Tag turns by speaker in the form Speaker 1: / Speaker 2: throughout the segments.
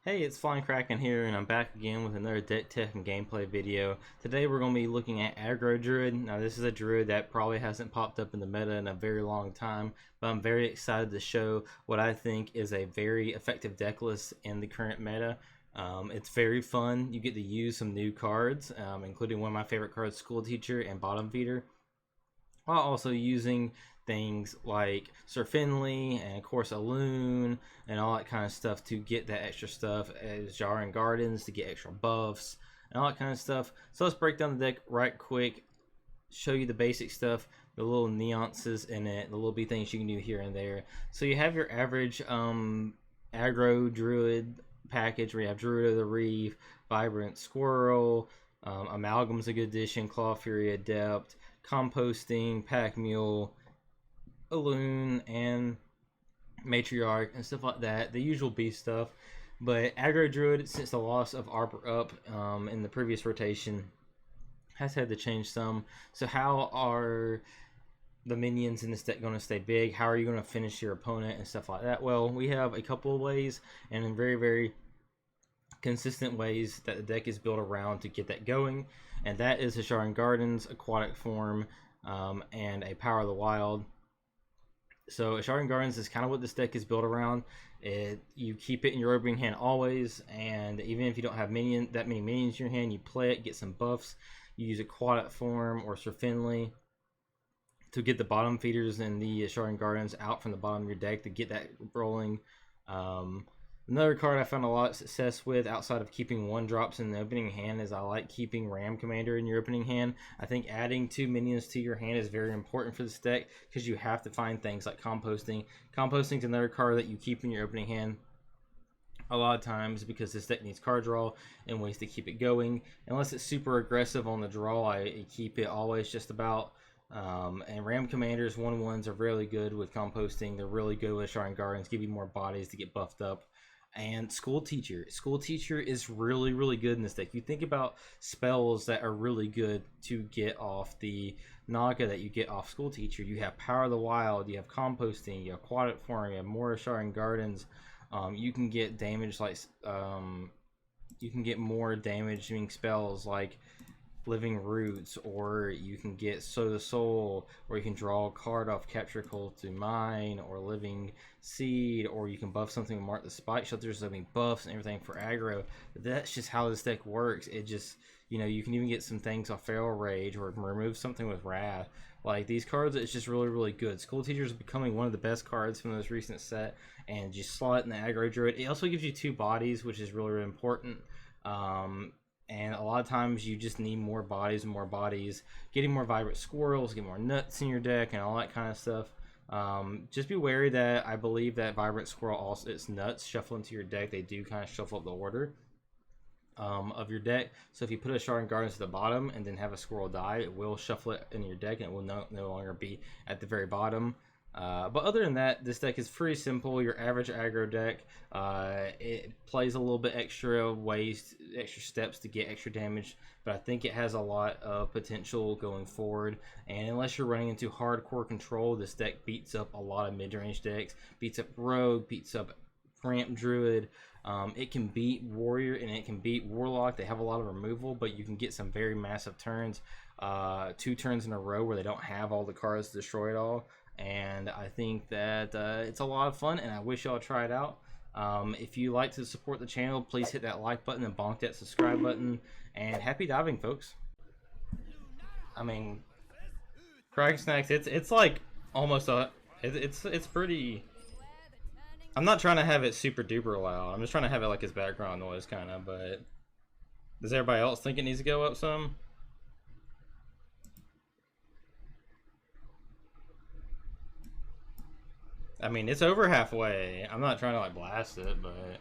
Speaker 1: Hey, it's Flying Kraken here, and I'm back again with another deck tech and gameplay video. Today we're going to be looking at AGGRO Druid. Now this is a Druid that probably hasn't popped up in the meta in a very long time, but I'm very excited to show what I think is a very effective deck list in the current meta. It's very fun. You get to use some new cards, including one of my favorite cards, School Teacher and Bottom Feeder, while also using things like Sir Finley and of course a loon and all that kind of stuff to get that extra stuff, as Jarring Gardens to get extra buffs and all that kind of stuff. So let's break down the deck right quick, show you the basic stuff, the little nuances in it, the little bit things you can do here and there. So you have your average aggro druid package where you have Druid of the Reef, Vibrant Squirrel, Amalgam's a good addition, Claw Fury Adept, Composting, Pack Mule, a loon, and Matriarch and stuff like that, the usual beast stuff. But Aggro Druid, since the loss of Arbor Up in the previous rotation, has had to change some. So how are the minions in this deck going to stay big? How are you going to finish your opponent and stuff like that? Well, we have a couple of ways, and in very consistent ways that the deck is built around to get that going, and that is a Jarring Gardens, Aquatic Form, and a Power of the Wild. So Jarring Gardens is kind of what this deck is built around. You keep it in your opening hand always, and even if you don't have that many minions in your hand, you play it, get some buffs. You use Aquatic Form or Sir Finley to get the bottom feeders and the Jarring Gardens out from the bottom of your deck to get that rolling. Another card I found a lot of success with outside of keeping 1-drops in the opening hand is I like keeping Ram Commander in your opening hand. I think adding 2 minions to your hand is very important for this deck because you have to find things like Composting. Composting is another card that you keep in your opening hand a lot of times because this deck needs card draw and ways to keep it going. Unless it's super aggressive on the draw, I keep it always just about. And Ram Commanders 1/1s are really good with Composting. They're really good with Jarring Gardens, give you more bodies to get buffed up. And School Teacher is really good in this deck. You think about spells that are really good to get off the Naga that you get off School Teacher. You have Power of the Wild, you have Composting, you have Aquatic Form, you have more Jarring Gardens. You can get damage like you can get more damaging spells like Living Roots, or you can get Sow the Soul, or you can draw a card off Capture Cold to Mine, or Living Seed, or you can buff something with Mark the Spike Shelters, so having buffs and everything for aggro. But that's just how this deck works. It just, you can even get some things off Feral Rage, or remove something with Wrath. Like these cards, it's just really good. School Teacher is becoming one of the best cards from this recent set, and just slot in the aggro druid. It also gives you 2 bodies, which is really important. And a lot of times you just need more bodies and more bodies. Getting more Vibrant Squirrels, get more nuts in your deck and all that kind of stuff. Just be wary that I believe that Vibrant Squirrel also, its nuts shuffle into your deck. They do kind of shuffle up the order of your deck. So if you put a Jarring Gardens at the bottom and then have a squirrel die, it will shuffle it in your deck and it will no longer be at the very bottom. But other than that, this deck is pretty simple. Your average aggro deck. It plays a little bit extra steps to get extra damage, but I think it has a lot of potential going forward. And unless you're running into hardcore control, this deck beats up a lot of mid-range decks. Beats up Rogue, beats up Ramp Druid. It can beat Warrior and it can beat Warlock. They have a lot of removal, but you can get some very massive turns. 2 turns in a row where they don't have all the cards to destroy it all. And I think that it's a lot of fun, and I wish y'all try it out. If you like to support the channel, please hit that like button and bonk that subscribe button. And happy diving, folks. I mean, Kraken Snacks, it's like almost it's pretty. I'm not trying to have it super duper loud. I'm just trying to have it like his background noise, kind of. But does everybody else think it needs to go up some? I mean, it's over halfway. I'm not trying to like blast it, but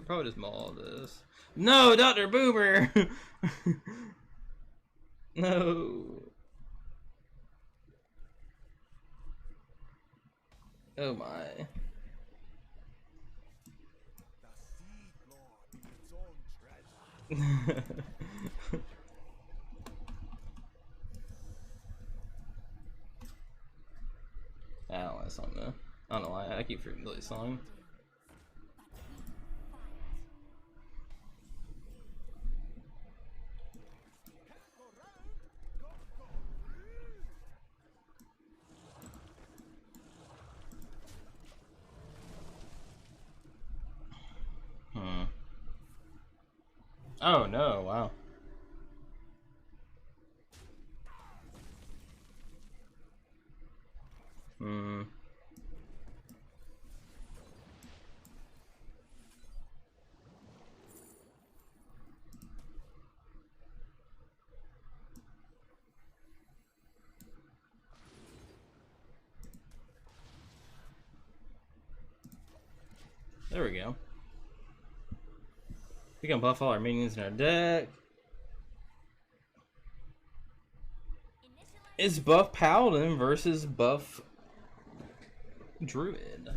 Speaker 1: probably just maul this. No, Dr. Boomer. No. Oh my. I keep forgetting the song. Oh no, wow. There we go. We can buff all our minions in our deck. It's buff Paladin versus buff Druid.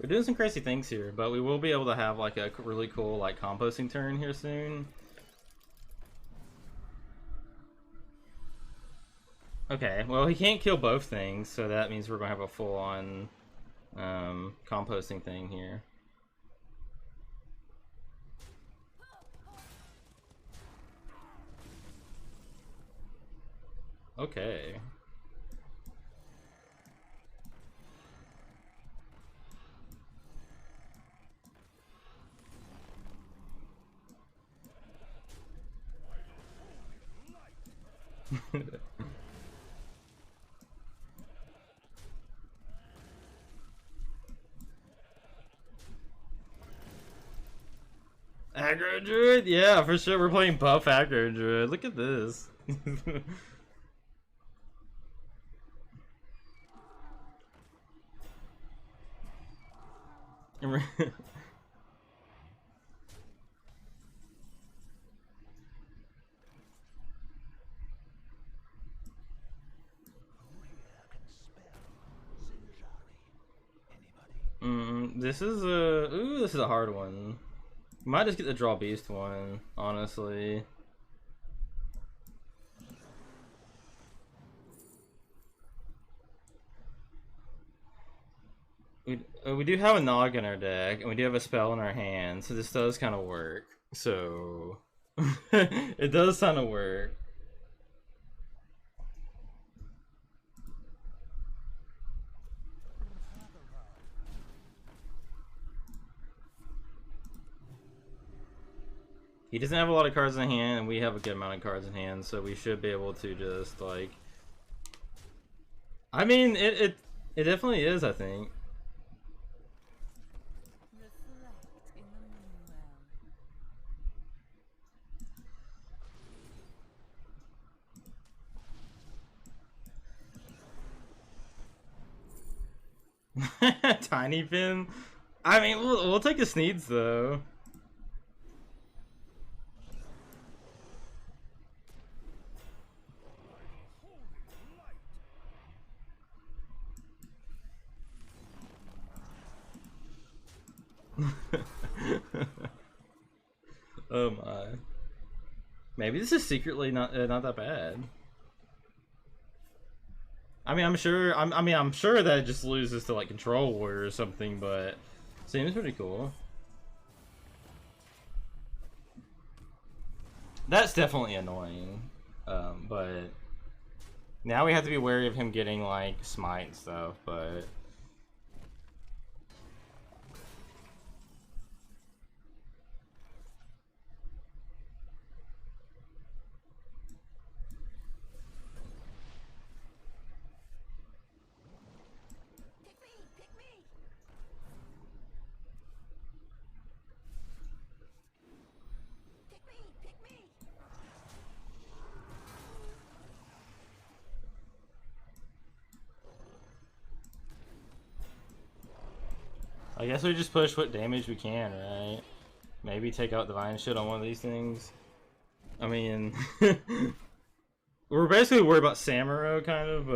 Speaker 1: We're doing some crazy things here, but we will be able to have like a really cool like composting turn here soon. Okay, well he can't kill both things, so that means we're gonna have a full-on composting thing here. Okay. Aggro Druid? Yeah, for sure. We're playing buff Aggro Druid. Look at this. This is a this is a hard one. Might just get the draw beast one, honestly. We do have a Nog in our deck, and we do have a spell in our hand, so this does kind of work. So it does kind of work. He doesn't have a lot of cards in hand, and we have a good amount of cards in hand, so we should be able to just like. I mean, it definitely is. I think. Tiny pin. I mean, we'll take his needs though. Oh my. Maybe this is secretly not that bad. I mean, I'm sure. I'm sure that it just loses to like Control Warrior or something, but seems pretty cool. That's definitely annoying, but now we have to be wary of him getting like smite and stuff. But I guess we just push what damage we can, right? Maybe take out Divine Shield on one of these things. I mean, we're basically worried about Samuro, kind of,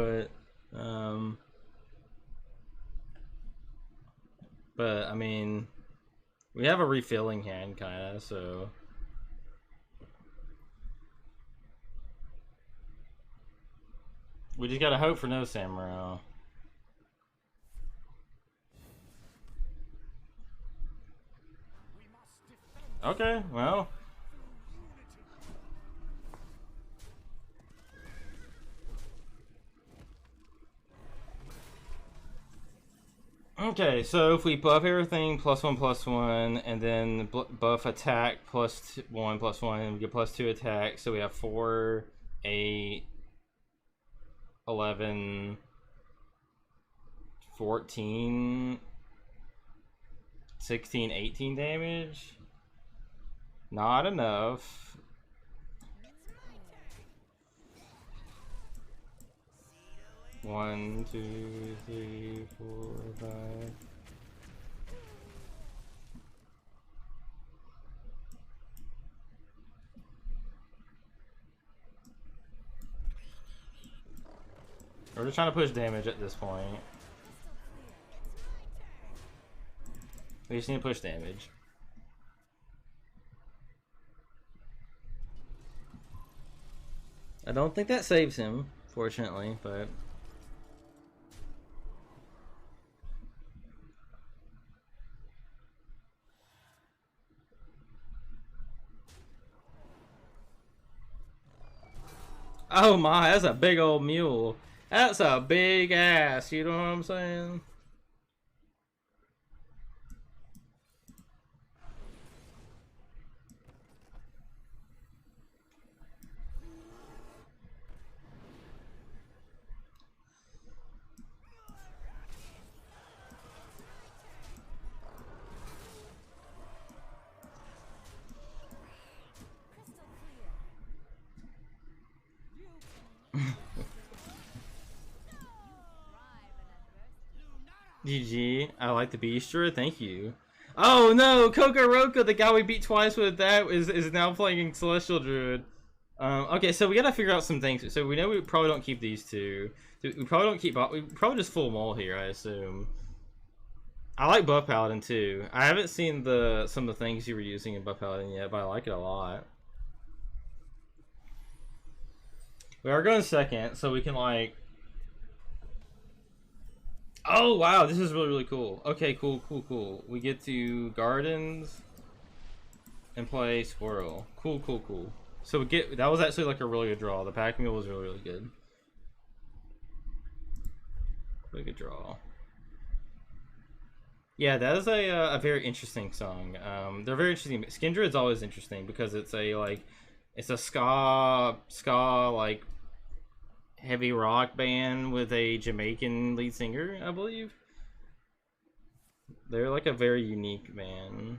Speaker 1: but I mean, we have a refilling hand, kind of, so. We just gotta hope for no Samuro. Okay, well. Okay, so if we buff everything +1/+1, and then buff attack +1/+1, and we get +2 attack, so we have 4, 8, 11, 14, 16, 18 damage. Not enough. One, 2, 3, 4, 5. We're just trying to push damage at this point. We just need to push damage. I don't think that saves him, fortunately, but... Oh my, that's a big old mule. That's a big ass, you know what I'm saying? GG. I like the beast druid. Thank you. Oh no, Kokoroka, the guy we beat twice with that, is now playing Celestial Druid. Okay, so we gotta figure out some things. So we know we probably don't keep these two. We probably don't keep. We probably just full maul here, I assume. I like Buff Paladin too. I haven't seen some of the things you were using in Buff Paladin yet, but I like it a lot. We are going second, so we can like. Oh wow, this is really cool. Okay, cool. We get to Gardens and play Squirrel. Cool. So we get that was actually like a really good draw. The pack mule was really good. Really good draw. Yeah, that is a very interesting song. They're very interesting. Skindred's always interesting because it's a ska like heavy rock band with a Jamaican lead singer, I believe. They're like a very unique band.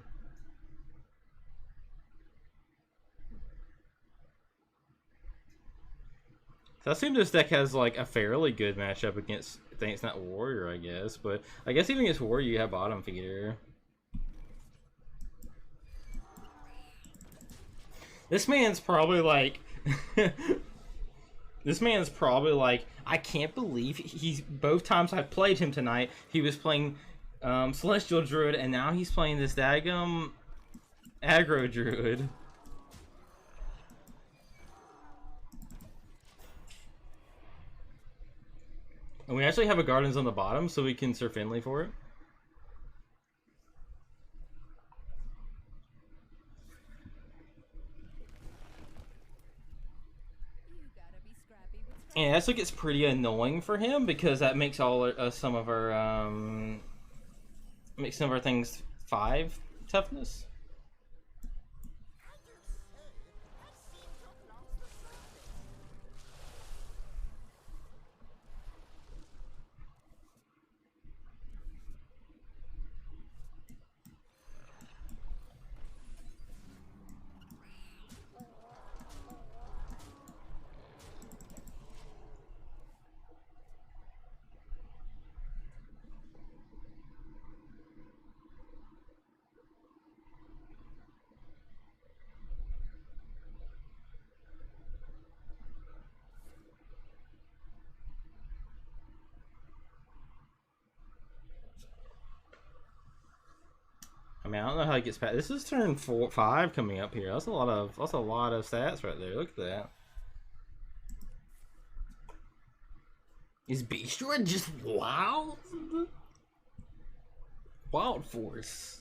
Speaker 1: So I assume this deck has like a fairly good matchup against Thanks Not Warrior, I guess. But I guess even against Warrior you have Bottom Feeder. This man's probably like This man's probably like, I can't believe he's both times I played him tonight, he was playing Celestial Druid, and now he's playing this daggum aggro Druid. And we actually have a Gardens on the bottom, so we can Sir Finley for it. And that's what gets pretty annoying for him because that makes some of our things 5 toughness. I mean, I don't know how he gets past. This is turn 5 coming up here. That's a lot of stats right there. Look at that. Is Beast Druid just wild? Wild Force.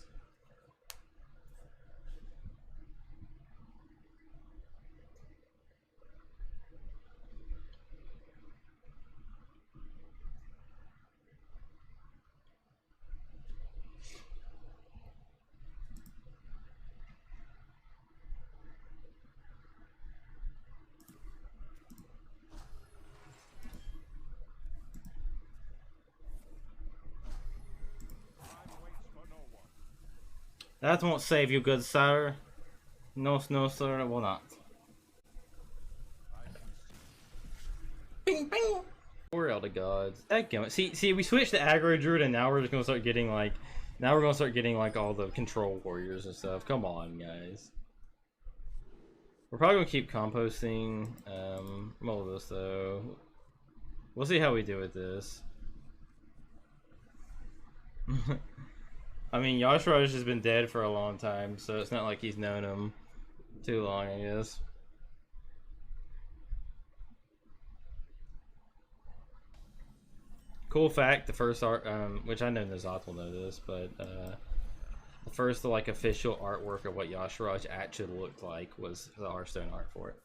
Speaker 1: That won't save you, good sir. No, no, sir, it will not. Bing, bing. We're elder gods. See, we switched to aggro druid, and now we're just gonna start getting like, all the control warriors and stuff. Come on, guys. We're probably gonna keep composting. All of this though. We'll see how we do with this. I mean, Yashraj has been dead for a long time, so it's not like he's known him too long, I guess. Cool fact: the first art, which I know Nazat will know this, but the first like official artwork of what Yashraj actually looked like was the Hearthstone art for it.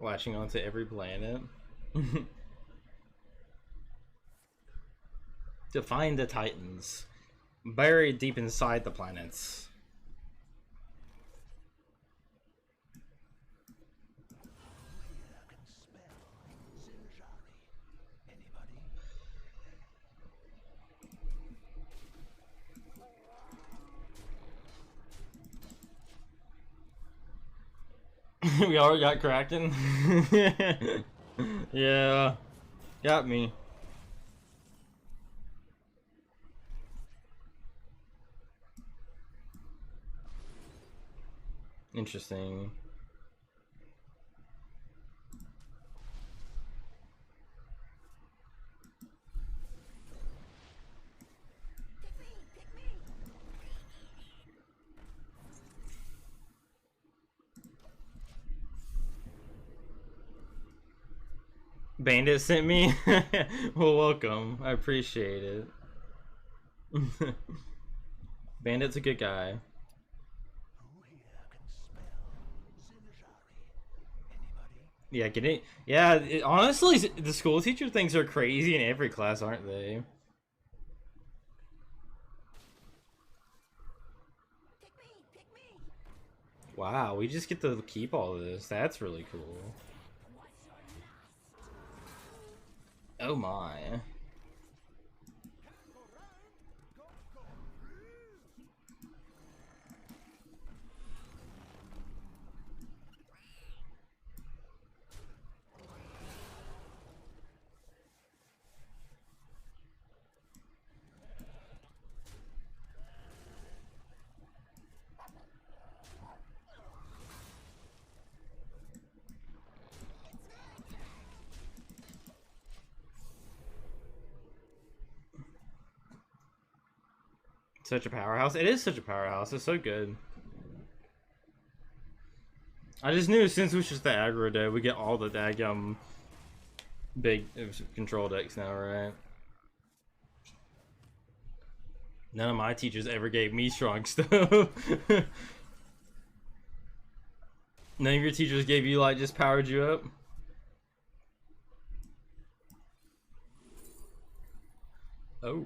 Speaker 1: Latching onto every planet. To find the Titans. Buried deep inside the planets. We already got Kraken. Yeah, got me. Interesting. Bandit sent me? Well, welcome. I appreciate it. Bandit's a good guy. Yeah, getting... Yeah, honestly, the school teacher things are crazy in every class, aren't they? Wow, we just get to keep all of this. That's really cool. Oh my. Such a powerhouse. It is such a powerhouse. It's so good. I just knew since we just the aggro day, we get all the daggum big control decks now, right? None of my teachers ever gave me strong stuff. None of your teachers gave you like just powered you up. Oh.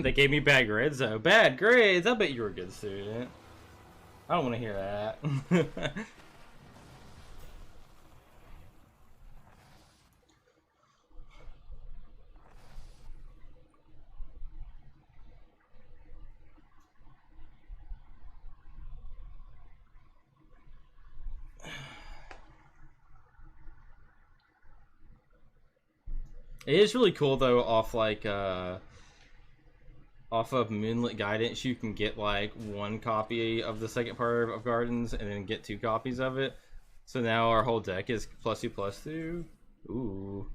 Speaker 1: They gave me bad grades though. Bad grades? I bet you were a good student. I don't want to hear that. It is really cool though, off of Moonlit Guidance, you can get like one copy of the second part of Gardens and then get 2 copies of it. So now our whole deck is +2/+2. Ooh.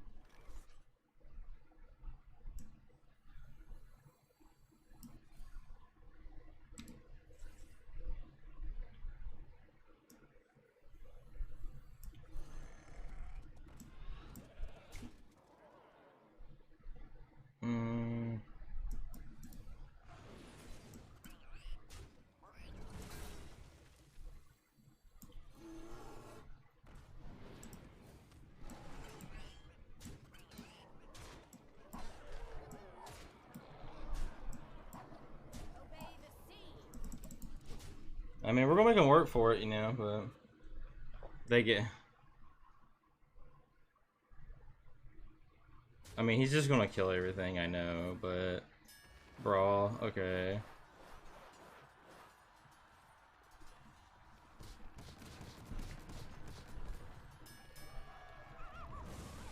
Speaker 1: I mean, we're gonna make them work for it, you know, but they get. I mean, he's just gonna kill everything, I know, but brawl, okay.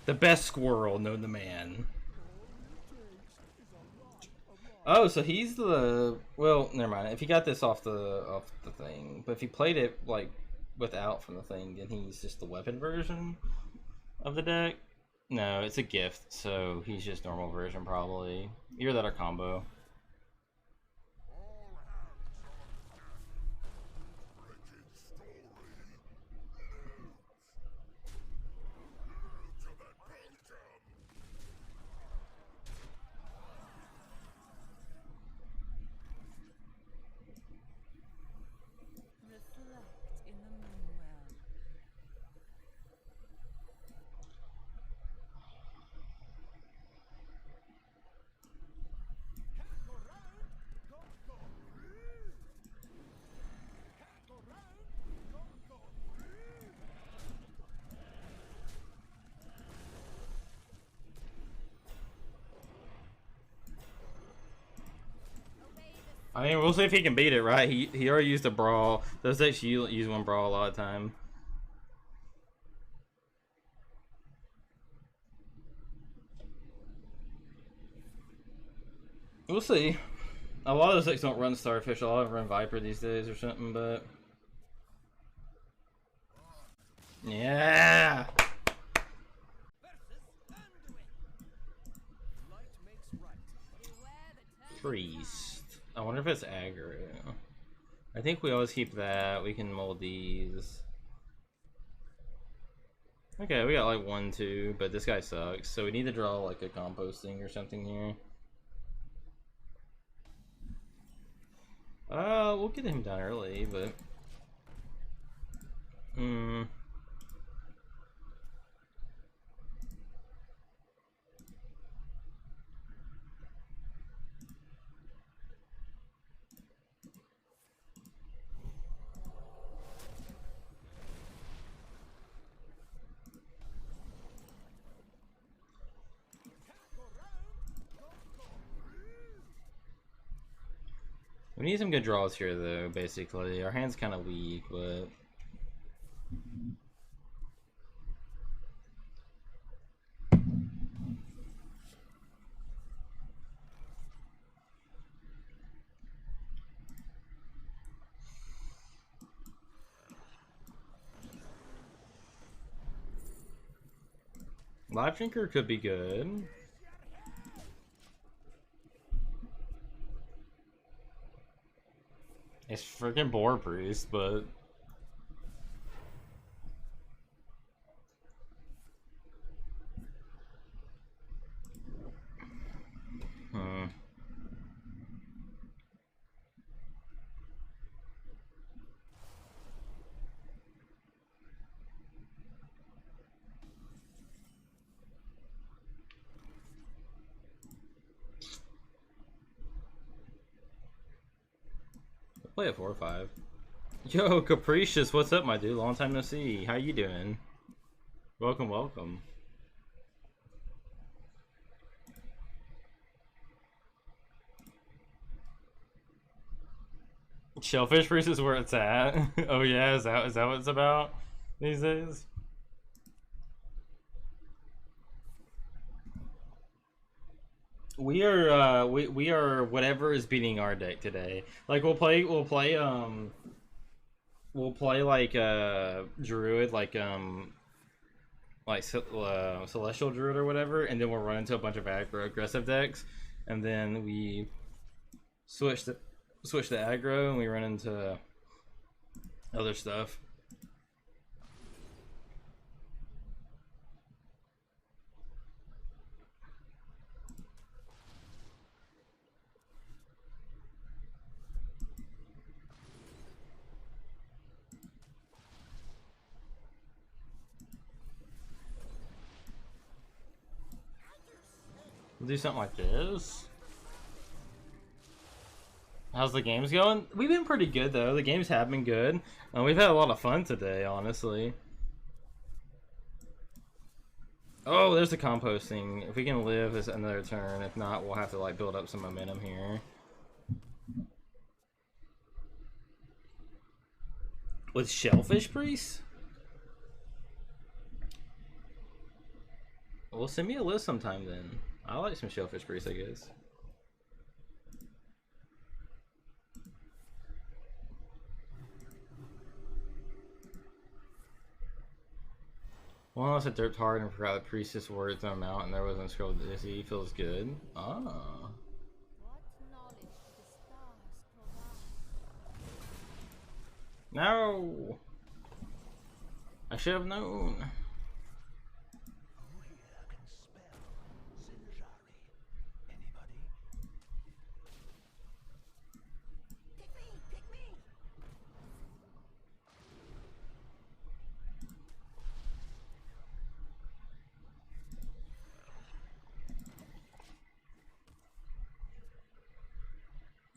Speaker 1: The best squirrel known to man. Oh, so he's the, well, never mind. If he got this off the thing, but if he played it like without from the thing, then he's just the weapon version of the deck. No, it's a gift, so he's just normal version probably. Either that or combo. I mean, we'll see if he can beat it, right? He already used a brawl. Those decks use one brawl a lot of time. We'll see. A lot of those decks don't run Starfish. A lot of them run Viper these days or something, but yeah. Priest. I wonder if it's aggro. I think we always keep that. We can mold these. Okay, we got like 1, 2, but this guy sucks. So we need to draw like a composting or something here. We'll get him down early, but we need some good draws here, though, basically. Our hand's kind of weak, but Life Drinker could be good. It's freaking Boar Priest, but play at 4 or 5. Yo, Capricious, what's up, my dude? Long time no see. How you doing? Welcome, welcome. Shellfish Priest is where it's at. Oh yeah, is that what it's about these days? We are we are whatever is beating our deck today. Like we'll play like Druid, like Celestial Druid or whatever, and then we'll run into a bunch of aggro aggressive decks, and then we switch the aggro and we run into other stuff. We'll do something like this. How's the games going? We've been pretty good though. The games have been good. We've had a lot of fun today, honestly. Oh, there's the composting. If we can live this another turn, if not, we'll have to like build up some momentum here. With Shellfish Priest? Well, send me a list sometime then. I like some Shellfish Priest, I guess. Well, unless I derped hard and forgot the priestess word thrown out and there wasn't scroll dizzy, feels good. Ah. No! I should have known.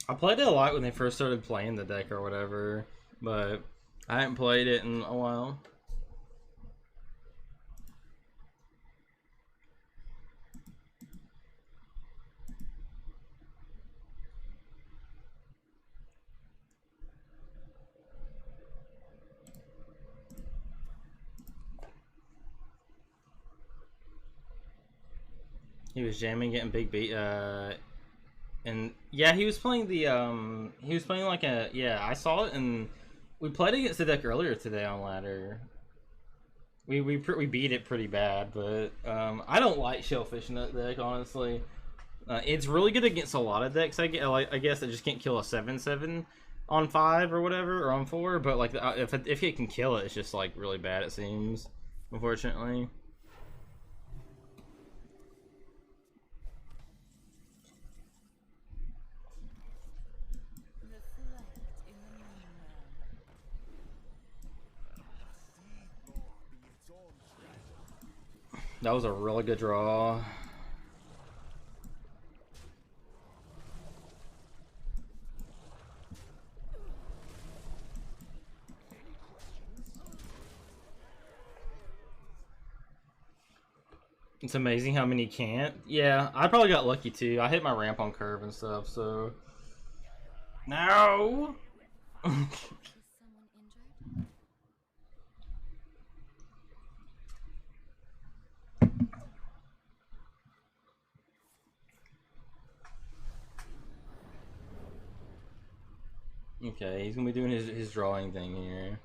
Speaker 1: I played it a lot when they first started playing the deck or whatever, but I haven't played it in a while. He was jamming, getting big beat, and yeah, he was playing like a, yeah, I saw it, and we played against the deck earlier today on ladder. We beat it pretty bad, but I don't like Shellfish in that deck, honestly. It's really good against a lot of decks. I guess I just can't kill a 7/7 on 5 or whatever, or on 4. But like if it can kill it, it's just like really bad. It seems, unfortunately. That was a really good draw. It's amazing how many can't. Yeah, I probably got lucky too. I hit my ramp on curve and stuff, so... No! Okay, he's gonna be doing his drawing thing here.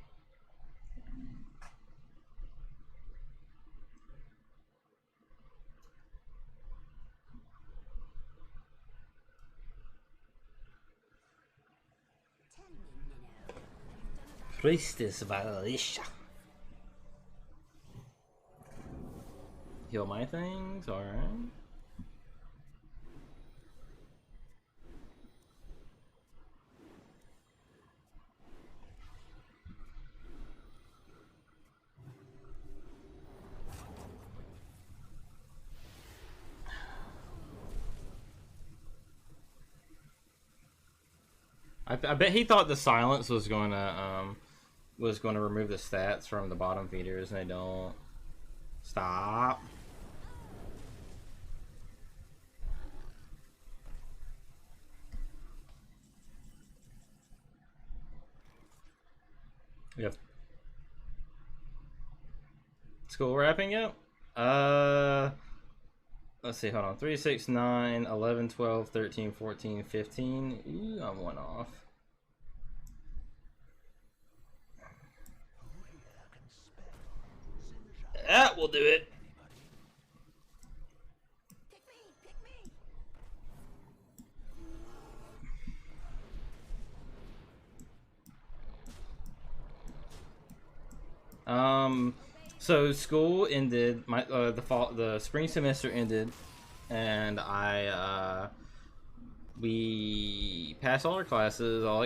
Speaker 1: Priestess Valisha. Heal my things, alright. I bet he thought the silence was going to remove the stats from the bottom feeders, and they don't. Stop. Yep. School wrapping up? Let's see, hold on. 3, 6, 9, 11, 12, 13, 14, 15. Ooh, I'm one off. That will do it. So school ended. The spring semester ended, and we passed all our classes, all